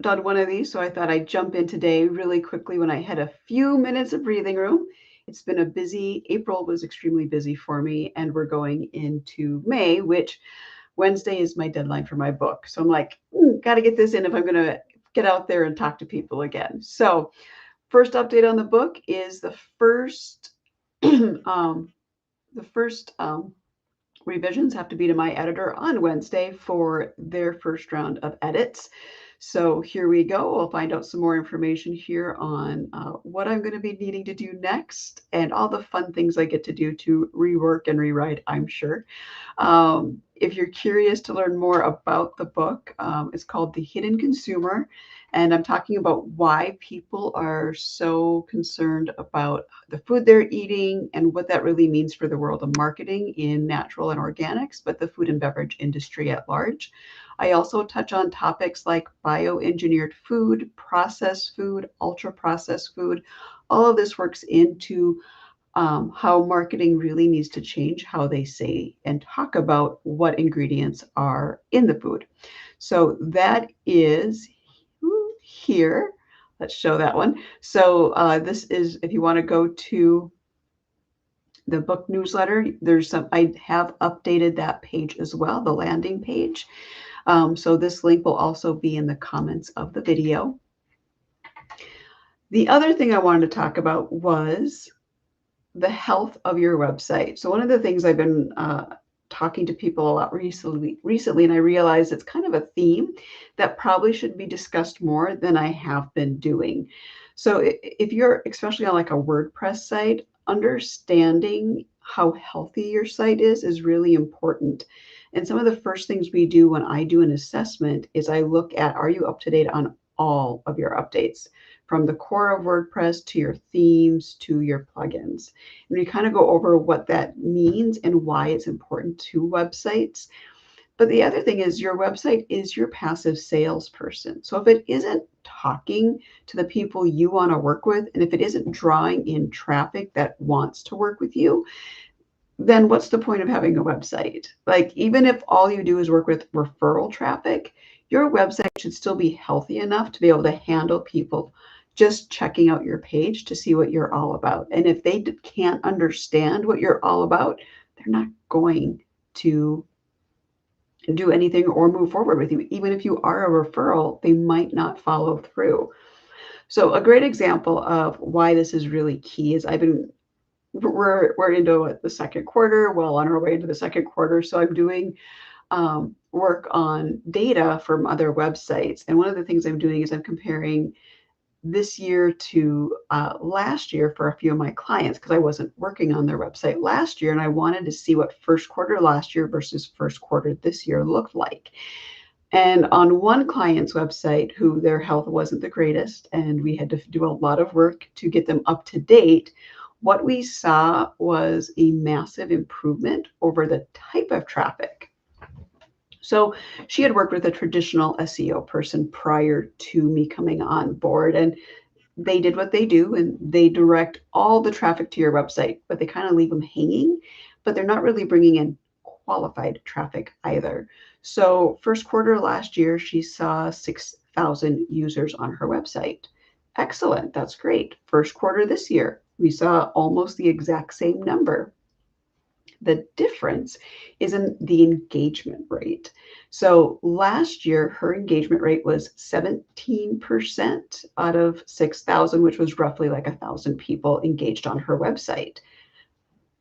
done one of these, so I thought I'd jump in today really quickly when I had a few minutes of breathing room. It's been a busy, April was extremely busy for me, and we're going into May, which Wednesday is my deadline for my book. So I'm like, got to get this in if I'm going to get out there and talk to people again. So, first update on the book is um, the first revisions have to be to my editor on Wednesday for their first round of edits. So here we go. We'll find out some more information here on what I'm going to be needing to do next and all the fun things I get to do to rework and rewrite, I'm sure. If you're curious to learn more about the book, it's called The Hidden Consumer. And I'm talking about why people are so concerned about the food they're eating and what that really means for the world of marketing in natural and organics, but the food and beverage industry at large. I also touch on topics like bioengineered food, processed food, ultra processed food. All of this works into how marketing really needs to change how they say and talk about what ingredients are in the food. So that is here. Let's show that one. So this is, if you want to go to the book newsletter, there's some, I have updated that page as well, the landing page. So this link will also be in the comments of the video. The other thing I wanted to talk about was the health of your website. So one of the things I've been talking to people a lot recently, and I realize it's kind of a theme that probably should be discussed more than I have been doing. So if you're especially on like a WordPress site, understanding how healthy your site is really important. And some of the first things we do when I do an assessment is I look at, are you up to date on all of your updates? From the core of WordPress to your themes to your plugins. And we kind of go over what that means and why it's important to websites. But the other thing is your website is your passive salesperson. So if it isn't talking to the people you want to work with, and if it isn't drawing in traffic that wants to work with you, then what's the point of having a website? Like, even if all you do is work with referral traffic, your website should still be healthy enough to be able to handle people just checking out your page to see what you're all about. And if they can't understand what you're all about, they're not going to do anything or move forward with you. Even if you are a referral, they might not follow through. So a great example of why this is really key is we're into the second quarter, well on our way into the second quarter. So I'm doing work on data from other websites. And one of the things I'm doing is I'm comparing this year to last year for a few of my clients because I wasn't working on their website last year and I wanted to see what first quarter last year versus first quarter this year looked like. And on one client's website, who their health wasn't the greatest, and we had to do a lot of work to get them up to date, what we saw was a massive improvement over the type of traffic. So she had worked with a traditional SEO person prior to me coming on board, and they did what they do and they direct all the traffic to your website, but they kind of leave them hanging, but they're not really bringing in qualified traffic either. So first quarter last year, she saw 6,000 users on her website. Excellent. That's great. First quarter this year, we saw almost the exact same number. The difference is in the engagement rate. So last year, her engagement rate was 17% out of 6,000, which was roughly like 1,000 people engaged on her website.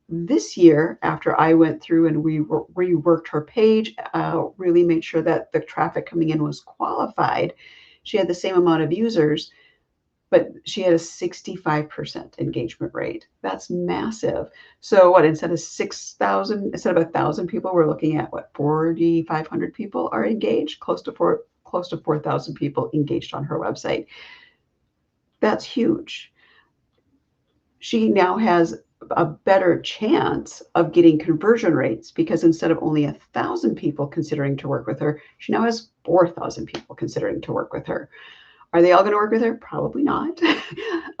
This year, after I went through and we reworked her page, really made sure that the traffic coming in was qualified, she had the same amount of users, but she had a 65% engagement rate. That's massive. So what, instead of 6,000, instead of 1,000 people, we're looking at what, 4,500 people are engaged, close to 4,000 people engaged on her website. That's huge. She now has a better chance of getting conversion rates because instead of only 1,000 people considering to work with her, she now has 4,000 people considering to work with her. Are they all going to work with her? Probably not.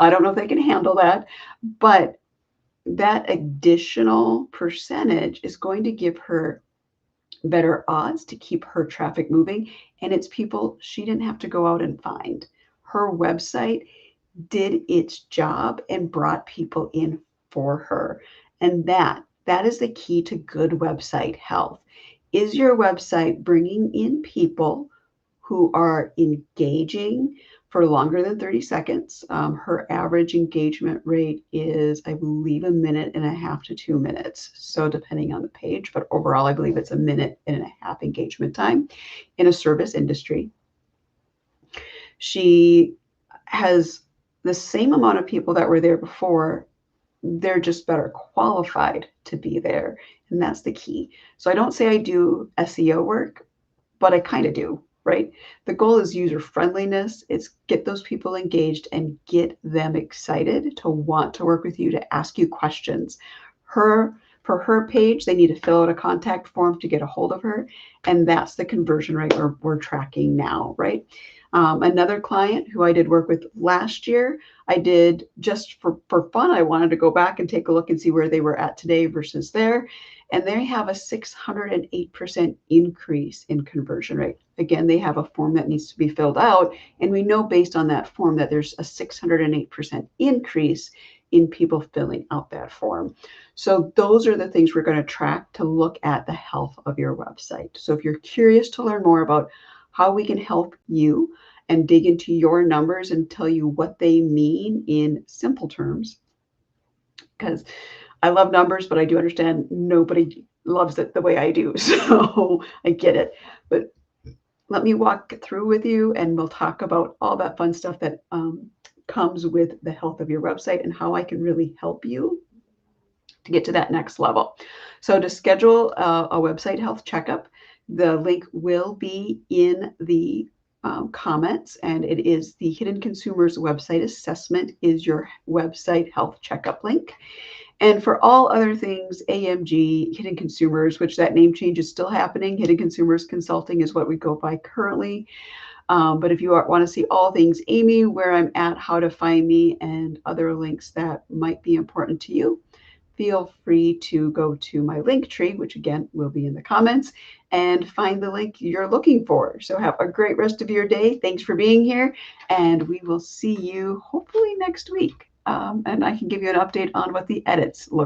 I don't know if they can handle that, but that additional percentage is going to give her better odds to keep her traffic moving. And it's people she didn't have to go out and find. Her website did its job and brought people in for her. And that is the key to good website health. Is your website bringing in people who are engaging for longer than 30 seconds? Her average engagement rate is, I believe, 1.5 minutes to 2 minutes. So depending on the page, but overall, I believe it's 1.5 minutes engagement time in a service industry. She has the same amount of people that were there before. They're just better qualified to be there. And that's the key. So I don't say I do SEO work, but I kind of do, right? The goal is user friendliness. It's get those people engaged and get them excited to want to work with you, to ask you questions. For her page, they need to fill out a contact form to get a hold of her. And that's the conversion rate we're tracking now, right? Another client who I did work with last year, I did just for fun. I wanted to go back and take a look and see where they were at today versus there. And they have a 608% increase in conversion rate. Again, they have a form that needs to be filled out. And we know based on that form that there's a 608% increase in people filling out that form. So those are the things we're going to track to look at the health of your website. So if you're curious to learn more about how we can help you and dig into your numbers and tell you what they mean in simple terms, because I love numbers, but I do understand nobody loves it the way I do. So I get it. But let me walk through with you and we'll talk about all that fun stuff that comes with the health of your website and how I can really help you to get to that next level. So to schedule a website health checkup, the link will be in the comments, and it is the Hidden Consumers Website Assessment is your website health checkup link. And for all other things, AMG, Hidden Consumers, which that name change is still happening, Hidden Consumers Consulting is what we go by currently. But if you want to see all things Amy, where I'm at, how to find me, and other links that might be important to you, feel free to go to my link tree, which again will be in the comments, and find the link you're looking for. So have a great rest of your day. Thanks for being here, and we will see you hopefully next week. And I can give you an update on what the edits look